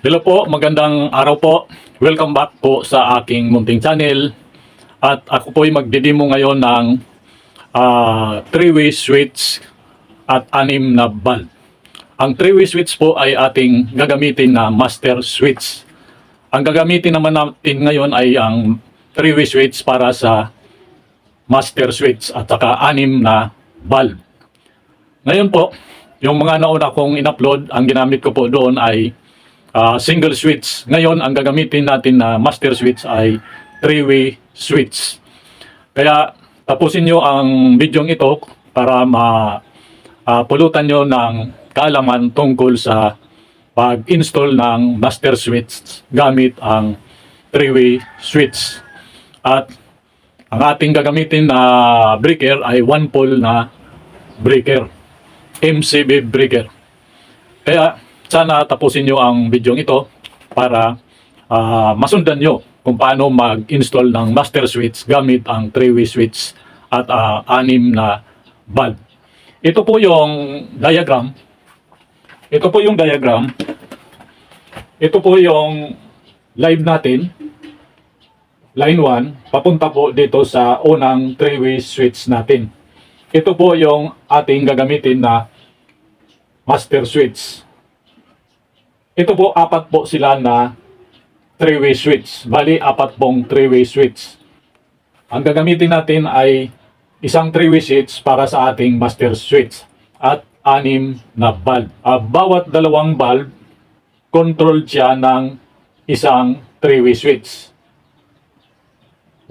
Hello po, magandang araw po. Welcome back po sa aking munting channel. At ako po ay magdidemo ngayon ng 3-way switch at 6 na bulb. Ang 3-way switch po ay ating gagamitin na master switch. Ang gagamitin naman natin ngayon ay ang 3-way switch para sa master switch at saka 6 na bulb. Ngayon po, yung mga nauna kong in-upload, ang ginamit ko po doon ay single switch. Ngayon, ang gagamitin natin na master switch ay 3-way switch. Kaya tapusin nyo ang video ito para pulutan nyo ng kaalaman tungkol sa pag-install ng master switch gamit ang 3-way switch. At ang ating gagamitin na breaker ay 1-pole na breaker, MCB breaker. Kaya sana tapusin nyo ang video ito para masundan nyo kung paano mag-install ng master switch gamit ang 3-way switch at 6 na bulb. Ito po yung diagram. Ito po yung diagram. Ito po yung live natin. Line 1, papunta po dito sa unang 3-way switch natin. Ito po yung ating gagamitin na master switch. Ito po, 4 po sila na 3-way switch. Bali, 4 pong 3-way switch. Ang gagamitin natin ay isang 3-way switch para sa ating master switch at 6 na bulb. Bawat dalawang bulb, control siya ng isang 3-way switch.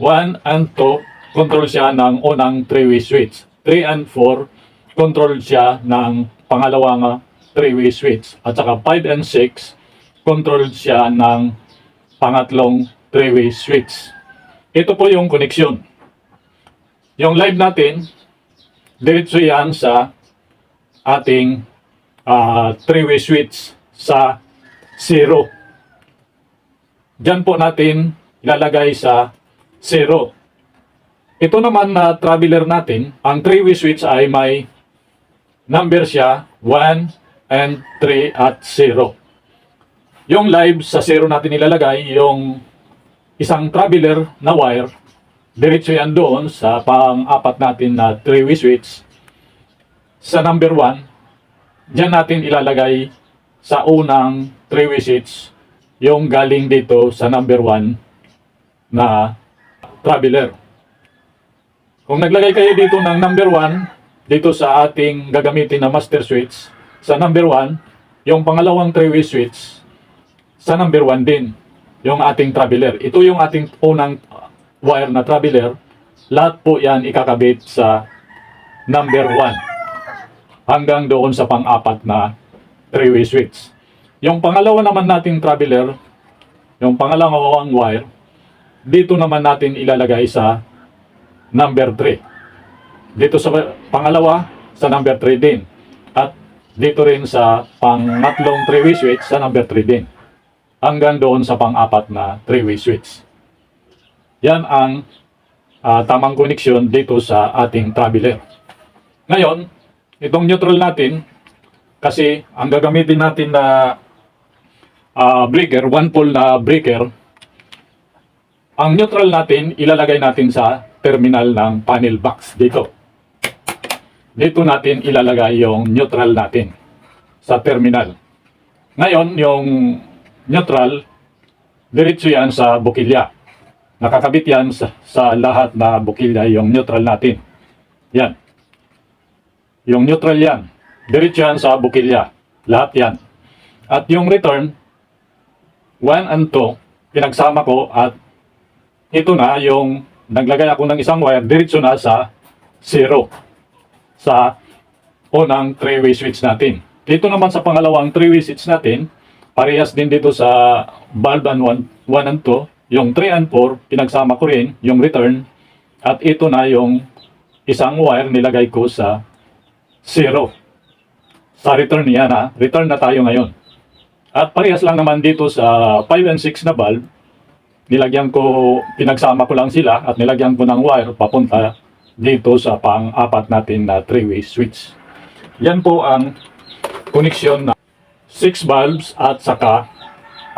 1 and 2, control siya ng unang 3-way switch. 3 and 4, control siya ng pangalawang 3-way switch. At saka 5 and 6, control siya ng pangatlong 3-way switch. Ito po yung koneksyon. Yung live natin, diretso yan sa ating 3-way switch sa 0. Diyan po natin ilalagay sa 0. Ito naman na traveler natin, ang 3-way switch ay may number siya 1 and 3 at 0. Yung live sa 0 natin ilalagay, yung isang traveler na wire, diretso yan doon sa pang-4 natin na 3-way switch. Sa number 1, dyan natin ilalagay sa unang 3-way switch, yung galing dito sa number 1 na traveler. Kung naglagay kayo dito ng number 1, dito sa ating gagamitin na master switch, sa number 1, yung pangalawang 3-way switch, sa number 1 din, yung ating traveler. Ito yung ating unang wire na traveler. Lahat po yan ikakabit sa number 1 hanggang doon sa pang-4 na 3-way switch. Yung pangalawa naman nating traveler, yung pangalawang wire, dito naman natin ilalagay sa number 3. Dito sa pangalawa, sa number 3 din. At dito rin sa pangatlong 3-way switch sa number 3 din. Hanggang doon sa pang-4 na 3-way switch. Yan ang tamang koneksyon dito sa ating traveler. Ngayon, itong neutral natin, kasi ang gagamitin natin na breaker, 1-pole na breaker, ang neutral natin, ilalagay natin sa terminal ng panel box dito. Dito natin ilalagay yung neutral natin sa terminal. Ngayon, yung neutral, diretso yan sa bukilya. Nakakabit yan sa lahat na bukilya yung neutral natin. Yan. Yung neutral yan. Diretso yan sa bukilya. Lahat yan. At yung return, 1 and 2, pinagsama ko at ito na yung naglagay ako ng isang wire, diretso na sa 0. Sa unang 3-way switch natin. Dito naman sa pangalawang 3-way switch natin, parehas din dito sa bulb 1 and 2, yung 3 and 4, pinagsama ko rin yung return, at ito na yung isang wire nilagay ko sa 0. Sa return niya na, return na tayo ngayon. At parehas lang naman dito sa 5 and 6 na bulb, pinagsama ko lang sila at nilagyan ko ng wire papunta dito sa pang-4 natin na 3-way switch. Yan po ang koneksyon na 6 bulbs at saka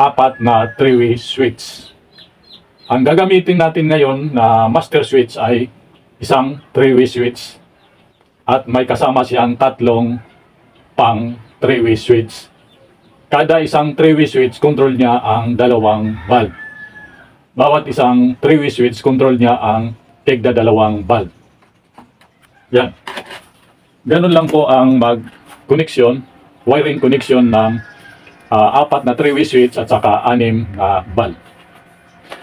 apat na 3-way switch. Ang gagamitin natin ngayon na master switch ay isang 3-way switch at may kasama siyang tatlong pang 3-way switch. Kada isang 3-way switch, control niya ang dalawang valve. Bawat isang 3-way switch, control niya ang tigda dalawang valve. Yan. Ganun lang po ang mag-connection, wiring connection ng apat na 3-way switch at saka 6 na valve.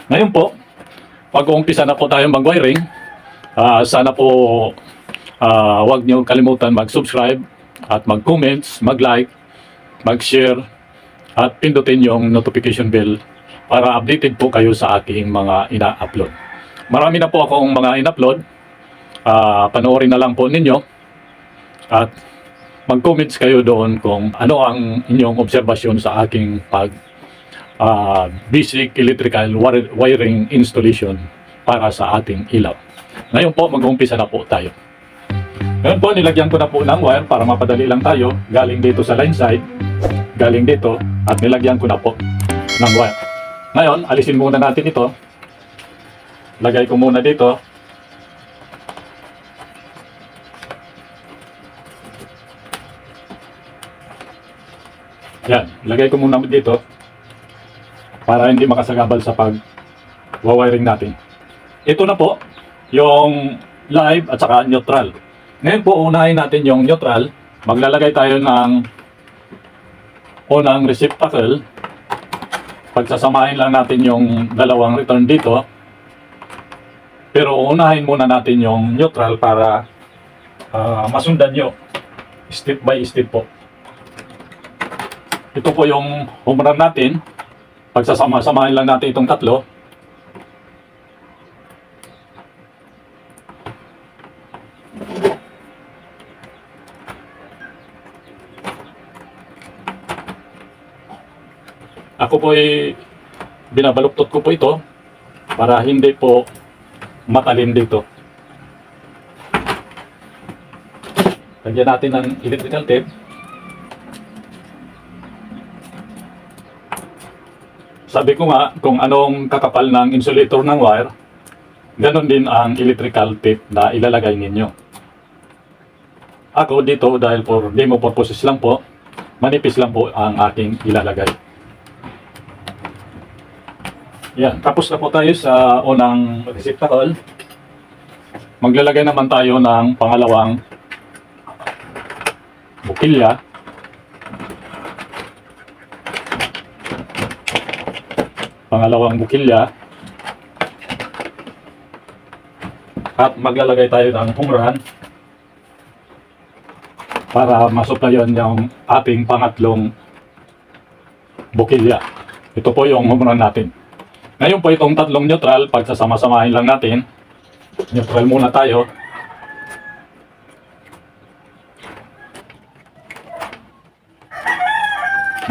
Ngayon po, pag-uumpisa na po tayo mag-wiring, sana po huwag niyo kalimutan mag-subscribe at mag-comments, mag-like, mag-share at pindutin yung notification bell para updated po kayo sa aking mga ina-upload. Marami na po akong mga ina-upload. Panoorin na lang po ninyo at mag-comments kayo doon kung ano ang inyong obserbasyon sa aking basic electrical wiring installation para sa ating ilaw. Ngayon po, mag-uumpisa na po tayo. Ngayon po, nilagyan ko na po ng wire para mapadali lang tayo. Galing dito sa line side, galing dito, at nilagyan ko na po ng wire. Ngayon, alisin muna natin ito. Lagay ko muna dito. Yan, lagay ko muna dito para hindi makasagabal sa pag-wiring natin. Ito na po yung live at saka neutral. Ngayon po, unahin natin yung neutral. Maglalagay tayo ng unang receptacle. Pagsasamahin lang natin yung dalawang return dito. Pero unahin muna natin yung neutral para masundan nyo step by step po. Ito po yung home run natin. Pagsasama-samahin lang natin itong tatlo. Ako po ay binabaluktot ko po ito para hindi po matalim dito. Lagyan natin ng electrical tape. Sabi ko nga, kung anong kakapal ng insulator ng wire, ganon din ang electrical tape na ilalagay ninyo. Ako dito, dahil for demo purposes lang po, manipis lang po ang aking ilalagay. Yan, tapos na po tayo sa unang receptacle. Maglalagay naman tayo ng pangalawang bukilya. At maglalagay tayo ng humran para masuplayan yung ating pangatlong bukilya. Ito po yung humran natin. Ngayon po itong tatlong neutral, pagsasama-samahin lang natin. Neutral muna tayo.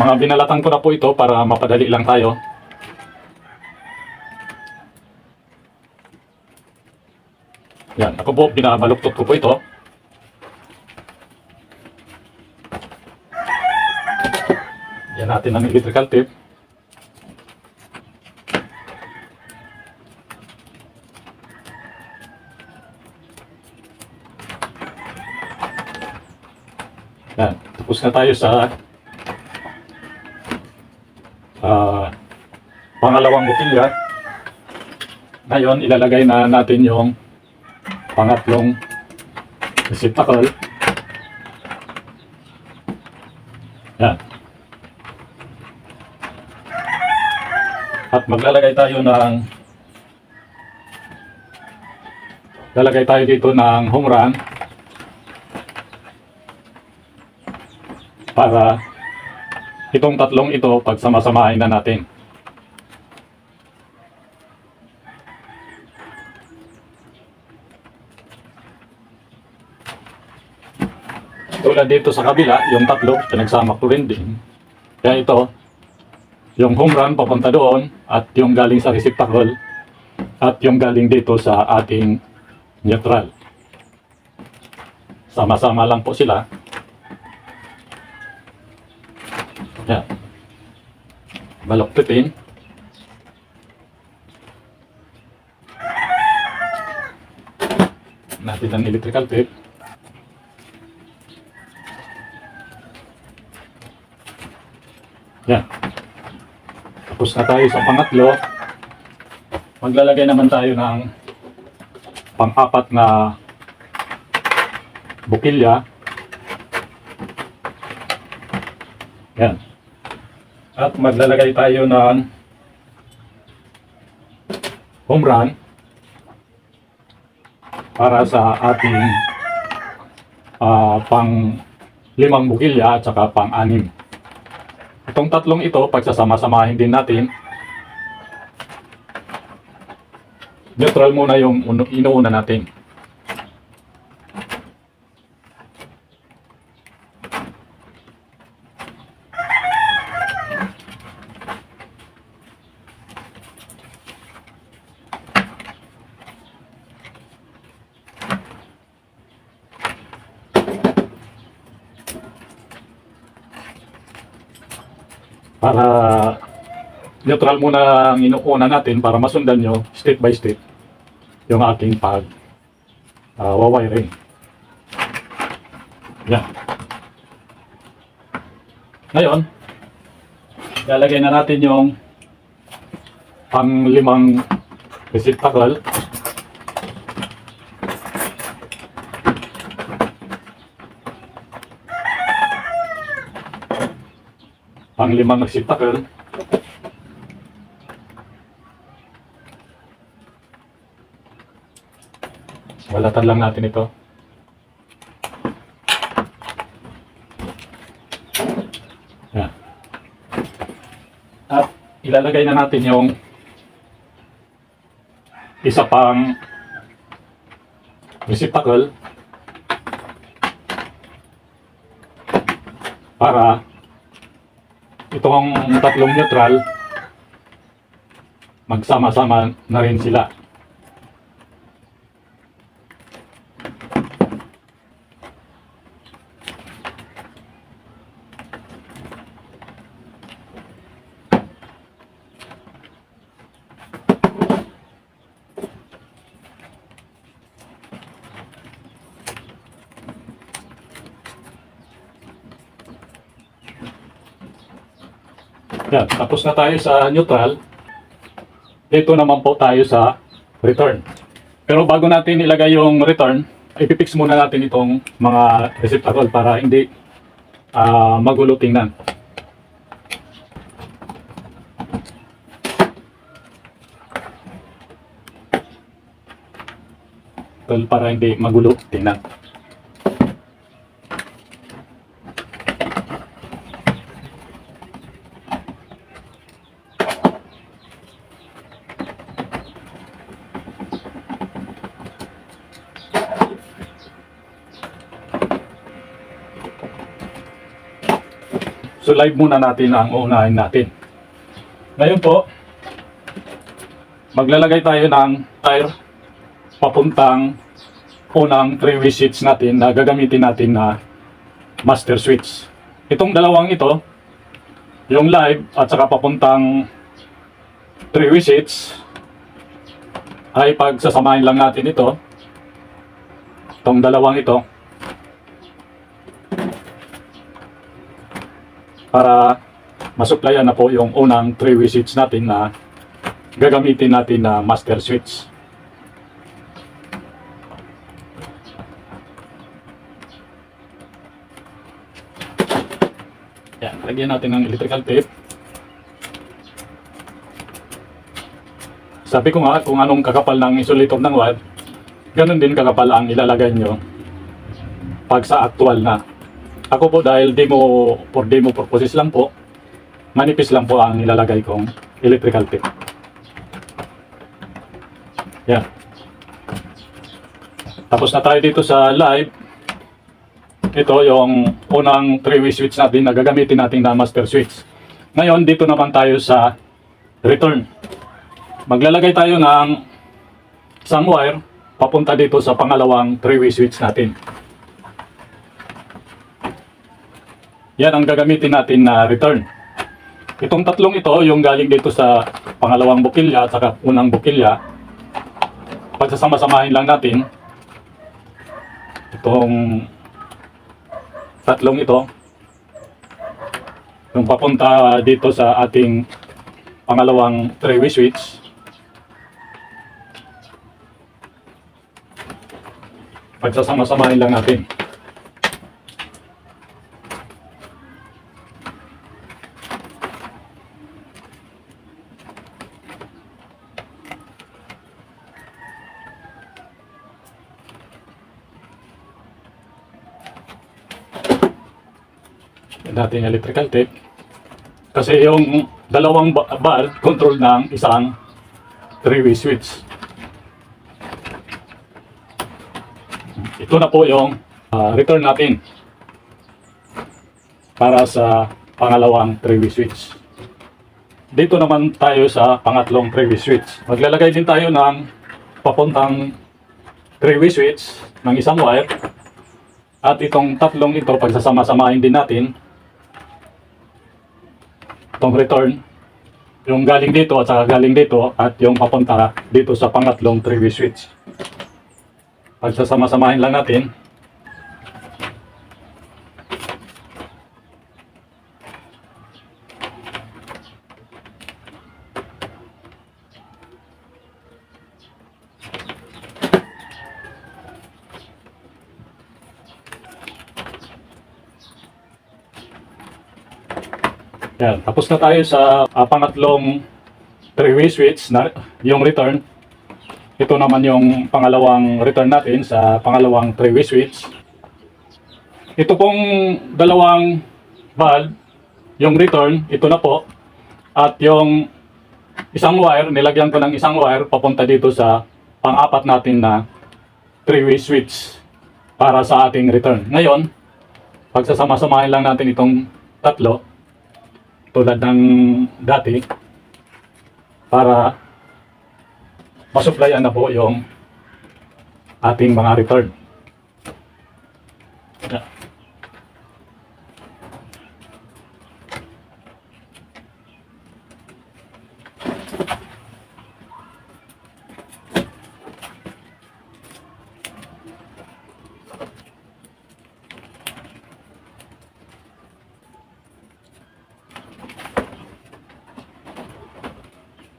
Mga binalatan ko na po ito para mapadali lang tayo. Yan, ako po, binabaluktot ko po ito. Yan natin ang electrical tape. Yan, tapos na tayo sa pangalawang bukilya. Ngayon, ilalagay na natin yung pangatlong receptacle. Yan. At maglalagay tayo dito ng home run para itong tatlong ito pagsama-samahin na natin. Tulad dito sa kabila, yung tatlo, pinagsama ko rin din. Kaya ito, yung home run papunta doon, at yung galing sa receptacle, at yung galing dito sa ating neutral. Sama-sama lang po sila. Yan. baloktutin. Natin ang electrical tape. Yan. Tapos na tayo sa pangatlo. Maglalagay naman tayo ng pang-apat na bukilya. Yan. At maglalagay tayo ng home run para sa ating pang 5 bukilya at saka pang 6. Itong tatlong ito, pagsasama-samahin din natin. Neutral muna yung inuuna natin. Para neutral muna ang inuuna natin para masundan nyo step by step yung aking wawiring. Yan. Ngayon, lalagay na natin yung pang 5 receptacle. Pang 5 receptacle. Balatan lang natin ito. Yan. At ilalagay na natin yung isa pang receptacle para itong tatlong neutral magsama-sama na rin sila. Yan, tapos na tayo sa neutral. Dito naman po tayo sa return. Pero bago natin ilagay yung return, ipipix muna natin itong mga receptacle para hindi magulo tingnan. Para hindi magulo tingnan. So live muna natin ang uunahin natin. Ngayon po, maglalagay tayo ng wire papuntang unang 3-way switch natin na gagamitin natin na master switch. Itong dalawang ito, yung live at saka papuntang 3-way switch, ay pagsasamahin lang natin ito, itong dalawang ito, para masuplayan na po yung unang 3-way switch natin na gagamitin natin na master switch. Yan, lagyan natin ng electrical tape. Sabi ko nga kung anong kakapal ng insulator ng wire, ganun din kakapal ang ilalagay nyo pag sa actual na. Ako po dahil demo purposes lang po, manipis lang po ang nilalagay kong electrical tape. Yan. Tapos na tayo dito sa live. Ito yung unang 3-way switch natin na gagamitin natin na master switch. Ngayon dito naman tayo sa return. Maglalagay tayo ng isang wire papunta dito sa pangalawang 3-way switch natin. Yan ang gagamitin natin na return. Itong tatlong ito, yung galing dito sa pangalawang bukilya at saka unang bukilya, pagsasama-samahin lang natin itong tatlong ito, yung papunta dito sa ating pangalawang three-way switch. Pagsasama-samahin lang natin. Dating electrical tape kasi yung dalawang bar control ng isang three-way switch. Ito na po yung return natin para sa pangalawang three-way switch. Dito naman tayo sa pangatlong three-way switch. Maglalagay din tayo ng papuntang three-way switch ng isang wire at itong tatlong ito pagsasama-samahin din natin. Itong return, yung galing dito at saka galing dito at yung papunta dito sa pangatlong three-way switch. Pagsasama-samahin lang natin. Yan, tapos na tayo sa pangatlong three-way switch na yung return. Ito naman yung pangalawang return natin sa pangalawang three-way switch. Ito pong dalawang valve, yung return, ito na po. At yung isang wire, nilagyan ko ng isang wire papunta dito sa pang-apat natin na three-way switch para sa ating return. Ngayon, pagsasama-samahin lang natin itong tatlo tulad ng dati para masuplayan na po yung ating mga return.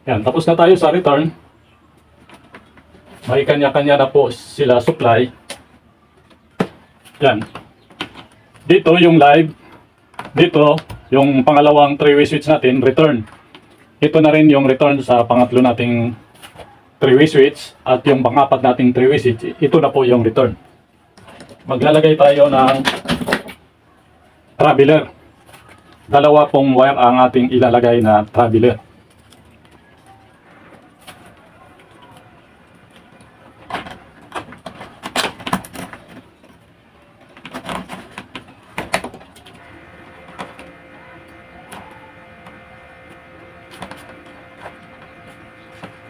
Yan, tapos na tayo sa return. May kanya-kanya na po sila supply. Yan. Dito yung live. Dito yung pangalawang three-way switch natin, return. Ito na rin yung return sa pangatlo nating three-way switch. At yung pang-apat nating three-way switch, ito na po yung return. Maglalagay tayo ng traveler. Dalawa pong wire ang ating ilalagay na traveler.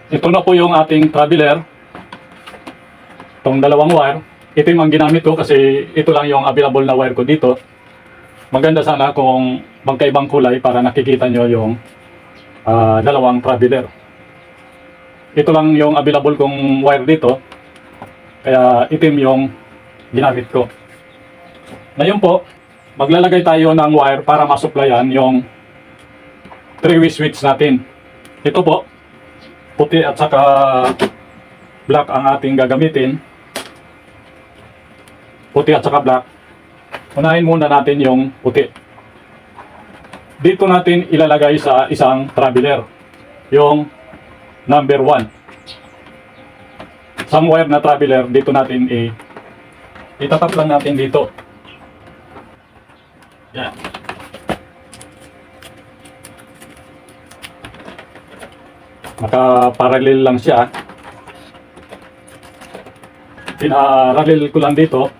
Ito na po yung ating traveler. Itong dalawang wire. Ito yung ang ginamit ko kasi ito lang yung available na wire ko dito. Maganda sana kung magkaibang kulay para nakikita nyo yung dalawang traveler. Ito lang yung available kong wire dito. Kaya itim yung ginamit ko. Ngayon po, maglalagay tayo ng wire para masuplayan yung three-way switch natin. Ito po, puti at saka black ang ating gagamitin. Puti at saka black. Unahin muna natin yung puti. Dito natin ilalagay sa isang traveler yung number 1. Isang wire na traveler dito natin itatap lang natin dito. Yan. Naka-parallel lang siya. Pinarallel ko lang dito.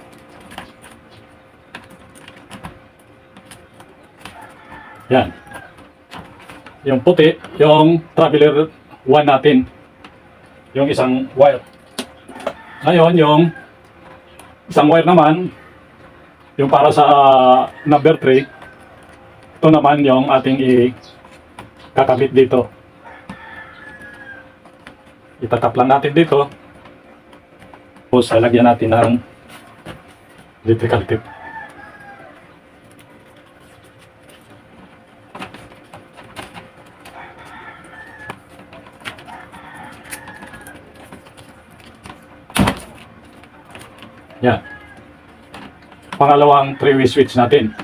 Yan. Yung puti, yung traveler 1 natin. Yung isang wire. Ngayon, yung isang wire naman, yung para sa number 3, ito naman yung ating kakabit dito. Itatap lang natin dito. Tapos lalagyan natin ng electrical tape. Yan. Pangalawang 3-way switch natin.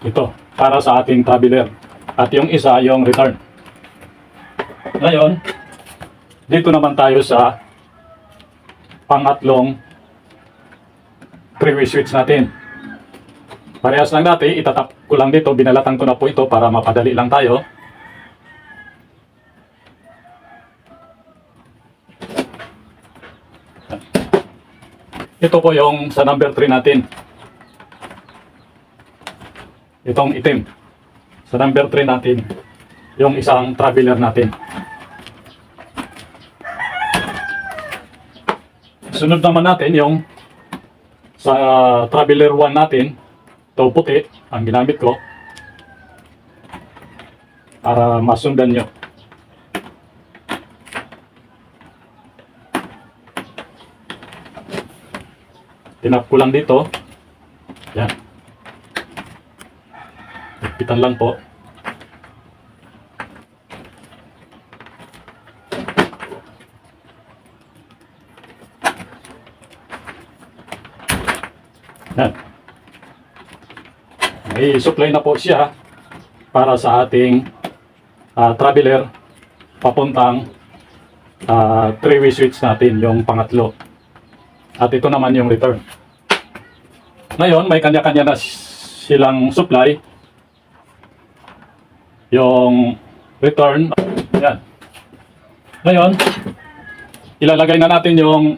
Ito, para sa ating traveler. At yung isa, yung return. Ngayon, dito naman tayo sa pangatlong 3-way switch natin. Parehas lang natin, itatap ko lang dito, binalatan ko na po ito para mapadali lang tayo. Ito po yung sa number 3 natin. Itong itim. Sa number 3 natin, yung isang traveler natin. Sunod naman natin yung sa traveler 1 natin. Ito puti, ang ginamit ko. Para masundan nyo. Tinap ko lang dito. Yan. Ipitan lang po. Yan. May supply na po siya para sa ating traveler papuntang 3-way switch natin, yung pangatlo. At ito naman yung return. Ngayon, may kanya-kanya na silang supply. Yung return. Yan. Ngayon, ilalagay na natin yung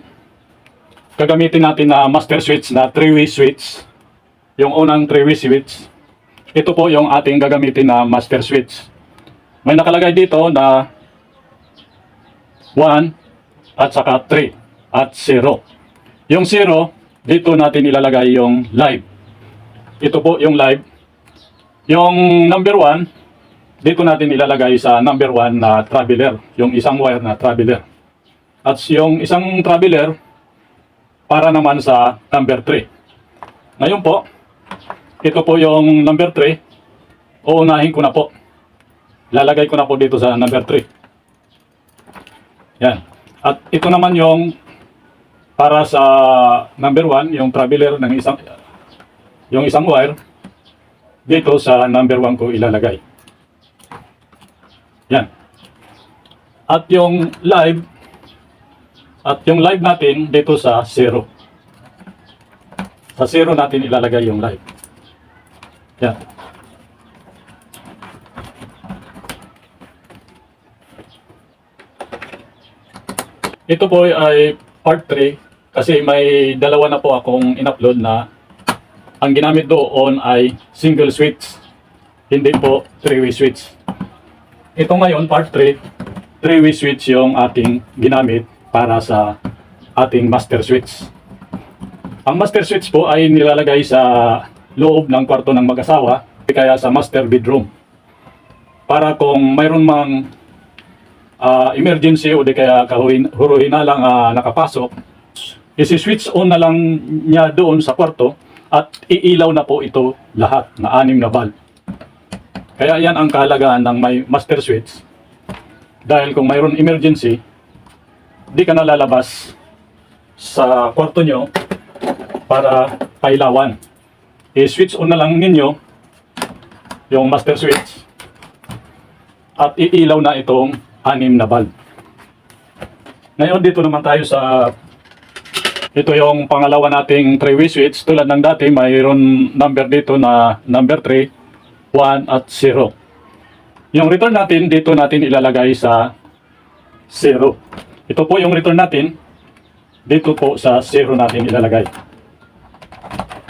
gagamitin natin na master switch na 3-way switch. Yung unang 3-way switch. Ito po yung ating gagamitin na master switch. May nakalagay dito na 1 at saka 3 at 0. Yung 0, dito natin ilalagay yung live. Ito po yung live. Yung number 1, dito natin ilalagay sa number 1 na traveler. Yung isang wire na traveler. At yung isang traveler, para naman sa number 3. Ngayon po, ito po yung number 3. Uunahin ko na po. Lalagay ko na po dito sa number 3. Yan. At ito naman yung para sa number 1, yung traveler ng isang wire, dito sa number 1 ko ilalagay. Yan. At yung live natin dito sa 0. Sa 0 natin ilalagay yung live. Yan. Ito po ay part 3. Kasi may dalawa na po akong in-upload na ang ginamit doon ay single switch, hindi po 3-way switch. Ito ngayon, part 3, 3-way switch yung ating ginamit para sa ating master switch. Ang master switch po ay nilalagay sa loob ng kwarto ng mag-asawa, kaya sa master bedroom. Para kung mayroon mang emergency o di kaya kahuruhin na lang nakapasok, isi-switch on na lang niya doon sa kwarto at iilaw na po ito lahat na 6 na bulb. Kaya yan ang kahalagaan ng may master switch. Dahil kung mayroon emergency, di ka na lalabas sa kwarto nyo para pailawan. I-switch on na lang ninyo yung master switch at iilaw na itong 6 na bulb. Ngayon dito naman tayo sa ito yung pangalawa nating 3-way switch. Tulad ng dati, mayroon number dito na number 3, 1 at 0. Yung return natin, dito natin ilalagay sa 0. Ito po yung return natin. Dito po sa 0 natin ilalagay.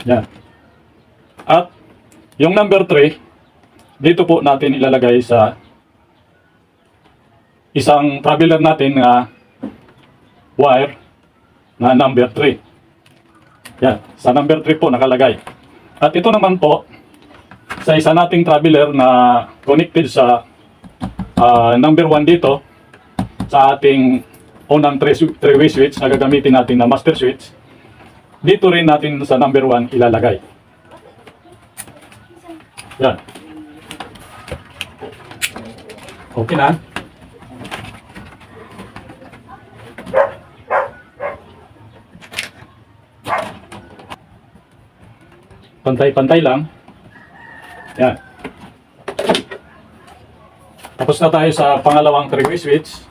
Yan. At yung number 3, dito po natin ilalagay sa isang traveler natin na wire na number 3. Yan, sa number 3 po nakalagay. At ito naman po, sa isa nating traveler na connected sa number 1 dito sa ating unang 3-way switch na gagamitin natin na master switch. Dito rin natin sa number 1 ilalagay. Yan. Okay na. Pantay-pantay lang. Yan. Tapos na tayo sa pangalawang 3-way switch.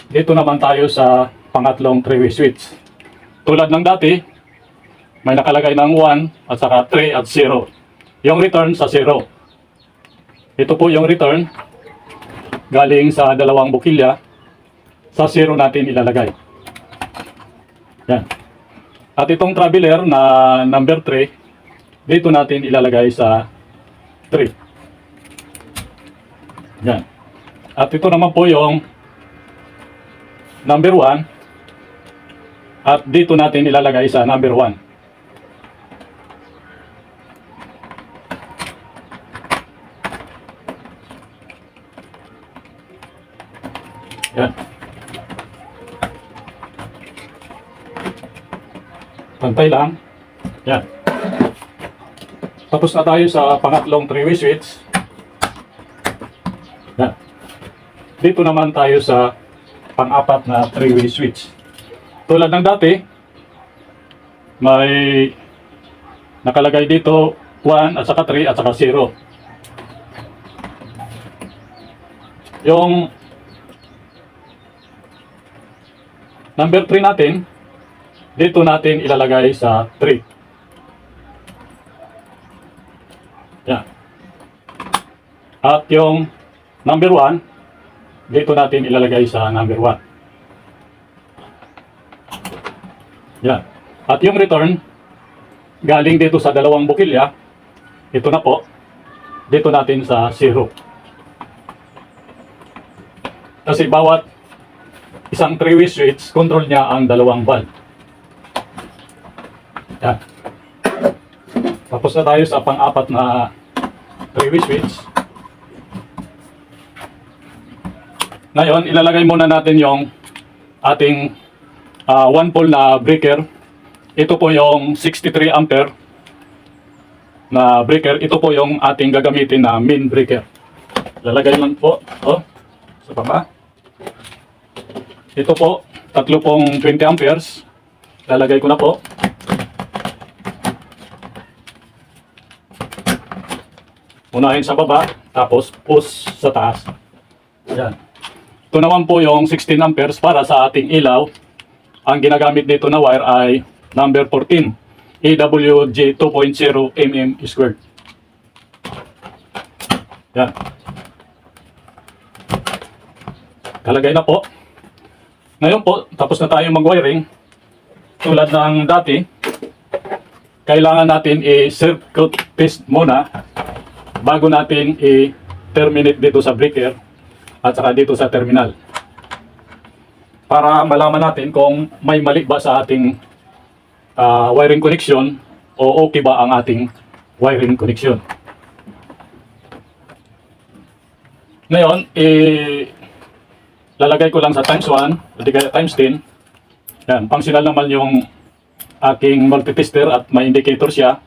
Dito naman tayo sa pangatlong 3-way switch. Tulad ng dati, may nakalagay ng 1 at saka 3 at 0. Yung return sa 0. Ito po yung return galing sa dalawang bukilya. Sa 0 natin ilalagay. Yan. At itong traveler na number 3, dito natin ilalagay sa 3. Yan. At ito naman po yung number 1. At dito natin ilalagay sa number 1. Yan. Pantay lang. Yan. Tapos na tayo sa pangatlong 3-way switch. Yan. Dito naman tayo sa pang-apat na 3-way switch. Tulad ng dati, may nakalagay dito 1 at saka 3 at saka 0. Yung number 3 natin, dito natin ilalagay sa 3. Yan. At yung number 1, dito natin ilalagay sa number 1. Yan. At yung return, galing dito sa dalawang bukilya, ito na po, dito natin sa 0. Kasi bawat isang 3-way switch, control niya ang dalawang valve. Yan. Tapos na tayo sa pang-apat na 3-way switch. Ngayon, ilalagay muna natin yung ating 1 pole na breaker. Ito po yung 63 ampere na breaker. Ito po yung ating gagamitin na main breaker. Lalagay lang po sa baba. Ito po, tatlo pong 20 amperes. Lalagay ko na po. Unahin sa baba, tapos push sa taas. Yan. Ito naman po yung 16 amperes para sa ating ilaw. Ang ginagamit dito na wire ay number 14, AWG 2.0 mm squared. Yan. Kalagay na po. Ngayon po, tapos na tayo mag-wiring. Tulad ng dati, kailangan natin i-circuit test muna bago natin i-terminate dito sa breaker at saka dito sa terminal. Para malaman natin kung may mali ba sa ating wiring connection o okay ba ang ating wiring connection. Ngayon, lalagay ko lang sa times 1, hindi kaya times 10. Yan, functional naman yung aking multitester at may indicator siya.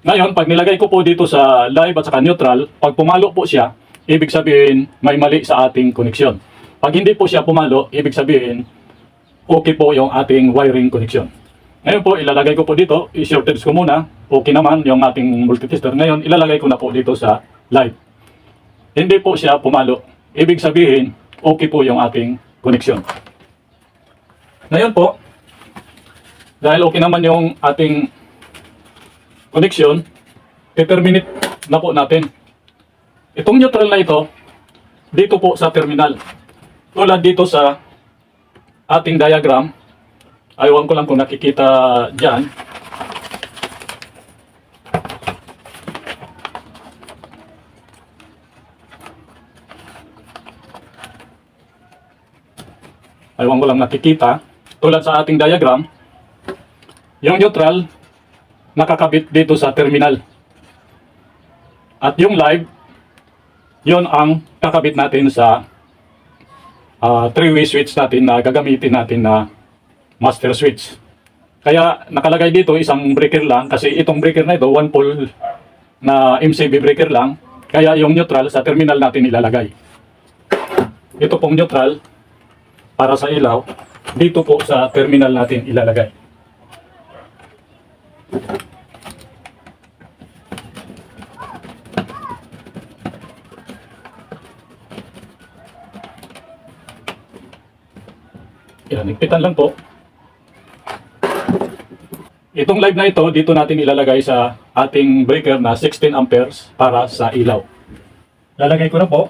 Ngayon, pag nilagay ko po dito sa live at saka neutral, pag pumalo po siya, ibig sabihin may mali sa ating connection. Pag hindi po siya pumalo, ibig sabihin okay po yung ating wiring connection. Ngayon po, ilalagay ko po dito, i-shortage ko muna. Okay naman yung ating multitester. Ngayon, ilalagay ko na po dito sa live. Hindi po siya pumalo. Ibig sabihin, okay po yung ating connection. Ngayon po, dahil okay naman yung ating connection, i-terminate na po natin. Itong neutral na ito, dito po sa terminal. Tulad dito sa ating diagram, ayaw ko lang kung nakikita dyan. Ayaw ko lang nakikita. Tulad sa ating diagram, yung neutral nakakabit dito sa terminal. At yung live, yon ang kakabit natin sa three-way switch natin na gagamitin natin na master switch. Kaya nakalagay dito isang breaker lang kasi itong breaker na ito, 1 pole na MCB breaker lang. Kaya yung neutral sa terminal natin ilalagay. Ito pong neutral para sa ilaw, dito po sa terminal natin ilalagay. Yan, higpitan lang po. Itong live na ito, dito natin ilalagay sa ating breaker na 16 amperes para sa ilaw. Lalagay ko na po.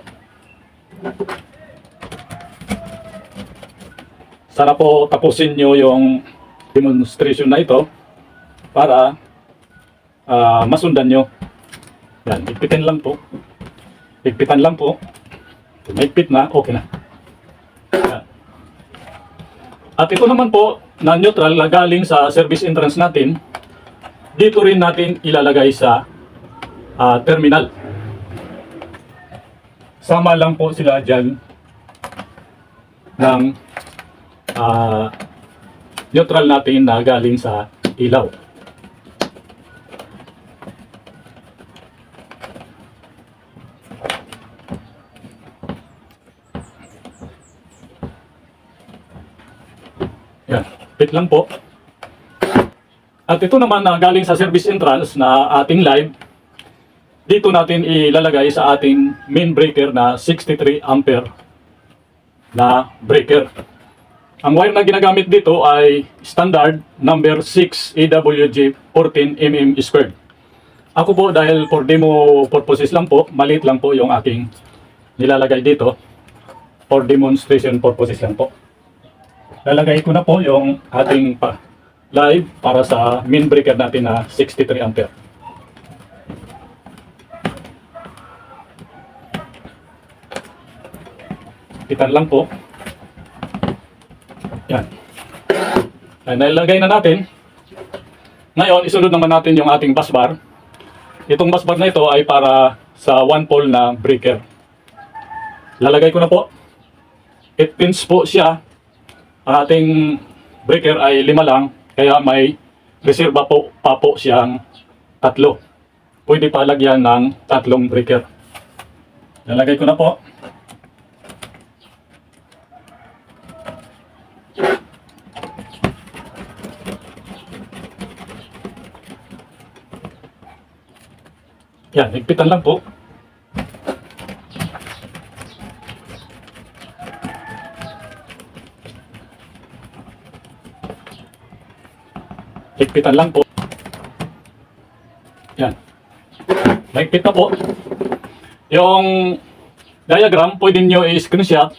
Sana po tapusin nyo yung demonstration na ito para masundan nyo. Yan, higpitan lang po. Higpitan lang po. Mahigpit na, okay na. Yan. At ito naman po, na neutral na galing sa service entrance natin, dito rin natin ilalagay sa terminal. Sama lang po sila dyan ng neutral natin na galing sa ilaw. Yan, fit lang po. At ito naman na galing sa service entrance na ating live, dito natin ilalagay sa ating main breaker na 63 ampere na breaker. Ang wire na ginagamit dito ay standard number 6 AWG 14 mm squared. Ako po dahil for demo purposes lang po, maliit lang po yung aking nilalagay dito. For demonstration purposes lang po. Lalagay ko na po yung ating live para sa main breaker natin na 63 ampere. Pitan lang po. Yan. Nilagay na natin. Ngayon, isunod naman natin yung ating bus bar. Itong bus bar na ito ay para sa 1 pole na breaker. Lalagay ko na po. 8 pins po siya. Ang ating breaker ay 5 lang, kaya may reserva po pa po siyang 3. Pwede pa lagyan ng 3 breaker. Lalagay ko na po. Yan, higpitan lang po. Higpitan lang po. Yan. Mahigpit na po. Yung diagram, pwede nyo i-screenshot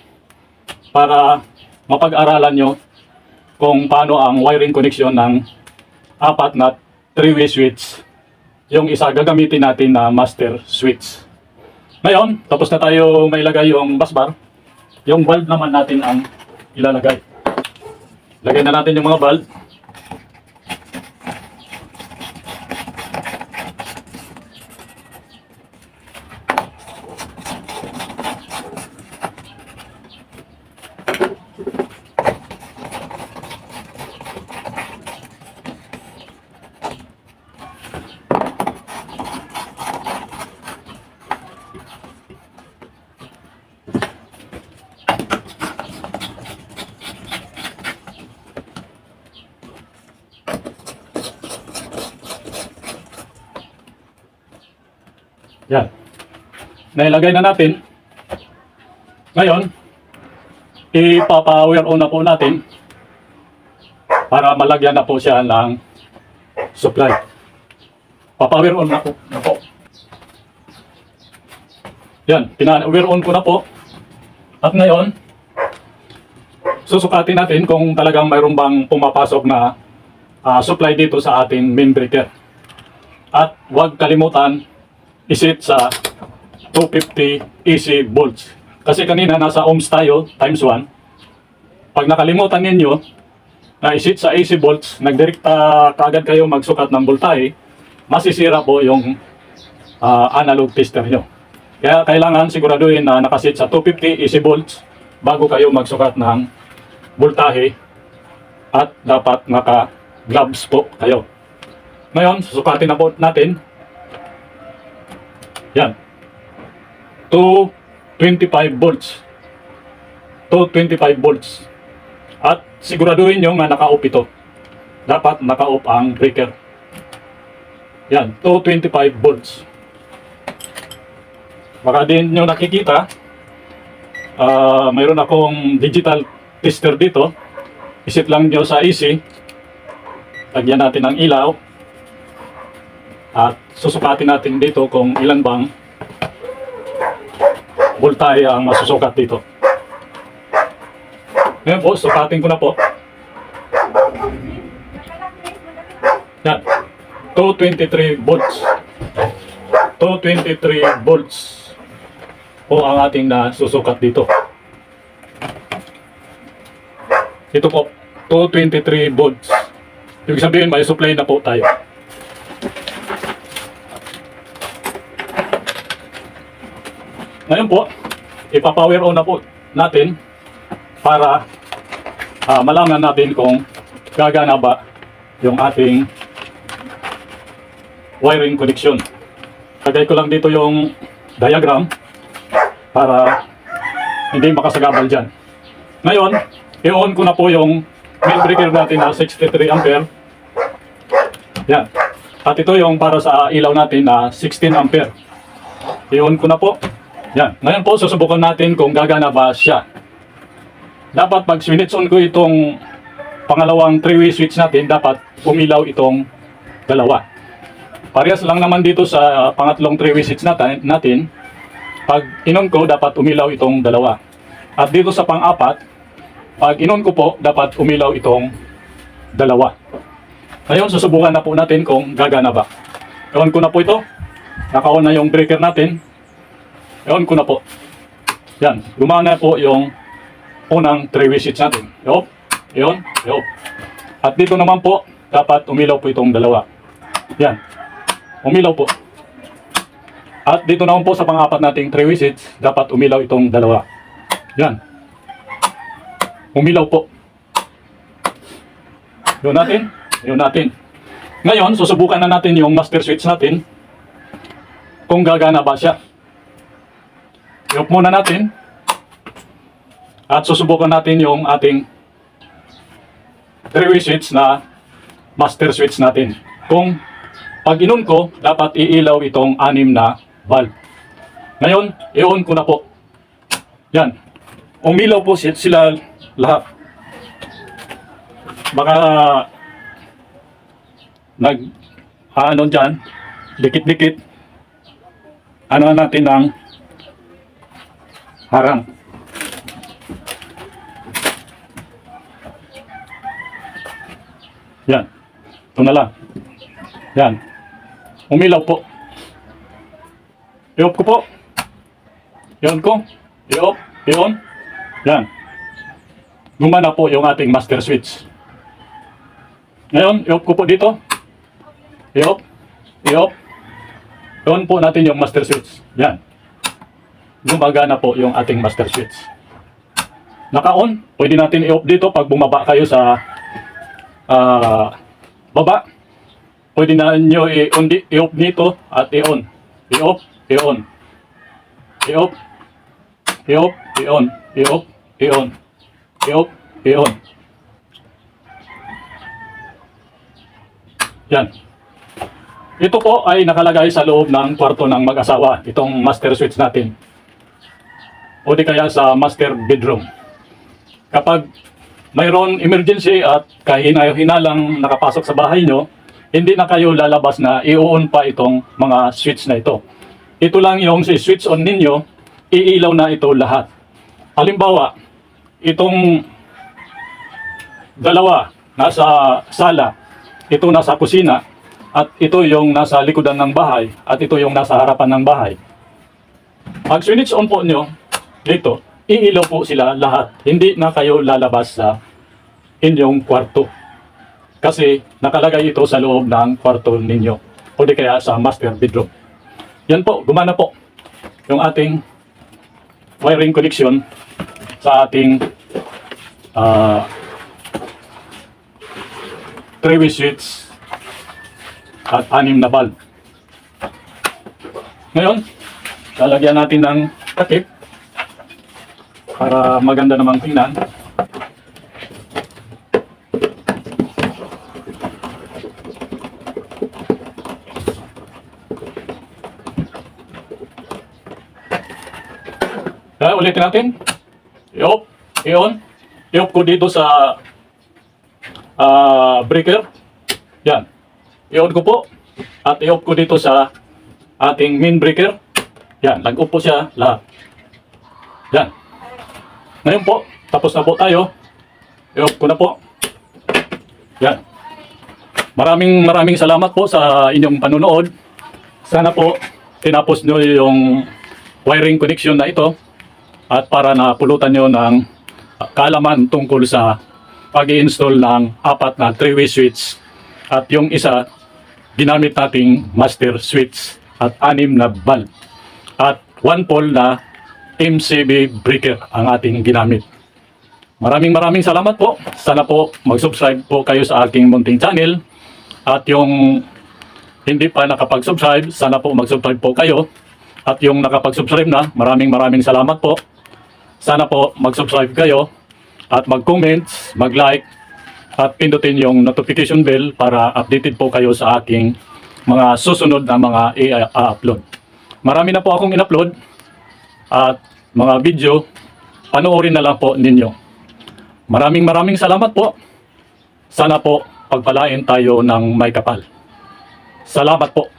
para mapag-aralan nyo kung paano ang wiring connection ng 4 na 3-way switch. Yung isa gagamitin natin na master switch. Ngayon, tapos na tayo mailagay yung bus bar. Yung bulb naman natin ang ilalagay. Lagay na natin yung mga bulb. Yan. Nailagay na natin. Ngayon, ipapa-power on na po natin para malagyan na po siya ng supply. Pa-power on na po. Yan, pina-power on ko na po. At ngayon, susukatin natin kung talagang mayroon bang pumapasok na supply dito sa ating main breaker. At huwag kalimutan iset sa 250 AC volts. Kasi kanina nasa ohms tayo, times 1. Pag nakalimutan ninyo na iset sa AC volts, nagdirekta kaagad kayo magsukat ng voltahe, masisira po yung analog tester nyo. Kaya kailangan siguraduhin na nakasit sa 250 AC volts bago kayo magsukat ng voltahe at dapat naka-gloves po kayo. Ngayon, susukatin na po natin. Yan. 225 volts. 225 volts. At siguraduhin nyo nga naka-off ito. Dapat naka-off ang breaker. Yan, 225 volts. Baka din nyo nakikita, mayroon akong digital tester dito. Isit lang nyo sa AC. Lagyan natin ng ilaw. At susukatin natin dito kung ilan bang voltahe ang masusukat dito. Ngayon po, sukatin ko na po. Yan. 223 volts. 223 volts po ang ating nasusukat dito. Ito po, 223 volts. Ibig sabihin, may supply na po tayo. Ngayon po, ipapower on na po natin para malaman natin kung gagana ba yung ating wiring connection. Lagay ko lang dito yung diagram para hindi makasagabal dyan. Ngayon, i-on ko na po yung main breaker natin na 63 ampere. Yan. At ito yung para sa ilaw natin na 16 ampere. I-on ko na po. Yan. Ngayon po, susubukan natin kung gagana ba siya. Dapat pag switch on ko itong pangalawang 3-way switch natin, dapat umilaw itong dalawa. Parehas lang naman dito sa pangatlong 3-way switch natin. Pag inon ko, dapat umilaw itong dalawa. At dito sa pang-apat, pag inon ko po, dapat umilaw itong dalawa. Ngayon, susubukan na po natin kung gagana ba. I-on ko na po ito. Naka-on na yung breaker natin. I-on ko na po. Yan, gumana po yung unang 3-way switch natin. I-off, i-on, i-off. At dito naman po, dapat umilaw po itong dalawa. Yan, umilaw po. At dito naman po sa pang-apat nating 3-way switch, dapat umilaw itong dalawa. Yan. Umilaw po. Yun natin. Yun natin. Ngayon, susubukan na natin yung master switch natin. Kung gagana ba siya. I-off muna natin. At susubukan natin yung ating 3-way switch na master switch natin. Kung pag inon ko, dapat iilaw itong 6 na valve. Ngayon, i-on ko na po. Yan. Umilaw po sila lahat. Baka ano dyan, dikit-dikit. Ano natin ng harang. Yan. Ito na lang. Yan. Umilaw po. I-off ko po. I-on ko. I-off. I-on. Yan. Gumana po yung ating master switch. Ngayon, i-off ko po dito. I-off. I-off. I-on po natin yung master switch. Yan. Gumagana po yung ating master switch. Naka-on. Pwede natin i-off dito pag bumaba kayo sa baba. Pwede na nyo i-off dito at i-on. I-off. I-on. I-off. I-off. I-on. I-off. I-on. I-off. I-on. Yan. Ito po ay nakalagay sa loob ng kwarto ng mag-asawa. Itong master switch natin. O di kaya sa master bedroom. Kapag mayroon emergency at kahina-hinalang nakapasok sa bahay nyo, hindi na kayo lalabas na i-on pa itong mga switch na ito. Ito lang yung switch on ninyo, iilaw na ito lahat. Halimbawa, itong dalawa nasa sala, ito nasa kusina, at ito yung nasa likodan ng bahay, at ito yung nasa harapan ng bahay. Pag switch on po nyo, dito, iilaw po sila lahat. Hindi na kayo lalabas sa inyong kwarto. Kasi nakalagay ito sa loob ng kwarto ninyo, o di kaya sa master bedroom. Yan po, gumana po yung ating wiring connection sa ating 3-way switch at 6 na bulb. Ngayon, lalagyan natin ng takip para maganda namang tingnan. Ulitin natin. I-off ko dito sa breaker. Yan. I-on ko po. At i-off ko dito sa ating main breaker. Yan. Nag-off po siya lahat. Yan. Ngayon po, tapos na po tayo. I-off ko na po. Yan. Maraming salamat po sa inyong panunood. Sana po tinapos nyo yung wiring connection na ito. At para napulutan nyo ng kaalaman tungkol sa pag-i-install ng 4 na 3-way switch at yung isa ginamit nating master switch at 6 na bulb at 1 pole na MCB breaker ang ating ginamit. Maraming salamat po. Sana po mag-subscribe po kayo sa aking munting channel at yung hindi pa nakapag-subscribe, sana po mag-subscribe po kayo at yung nakapag-subscribe na, maraming salamat po. Sana po mag-subscribe kayo at mag-comments, mag-like at pindutin yung notification bell para updated po kayo sa aking mga susunod na mga i-upload. Marami na po akong in-upload at mga video, panoorin na lang po ninyo. Maraming salamat po. Sana po pagpalain tayo ng may kapal. Salamat po.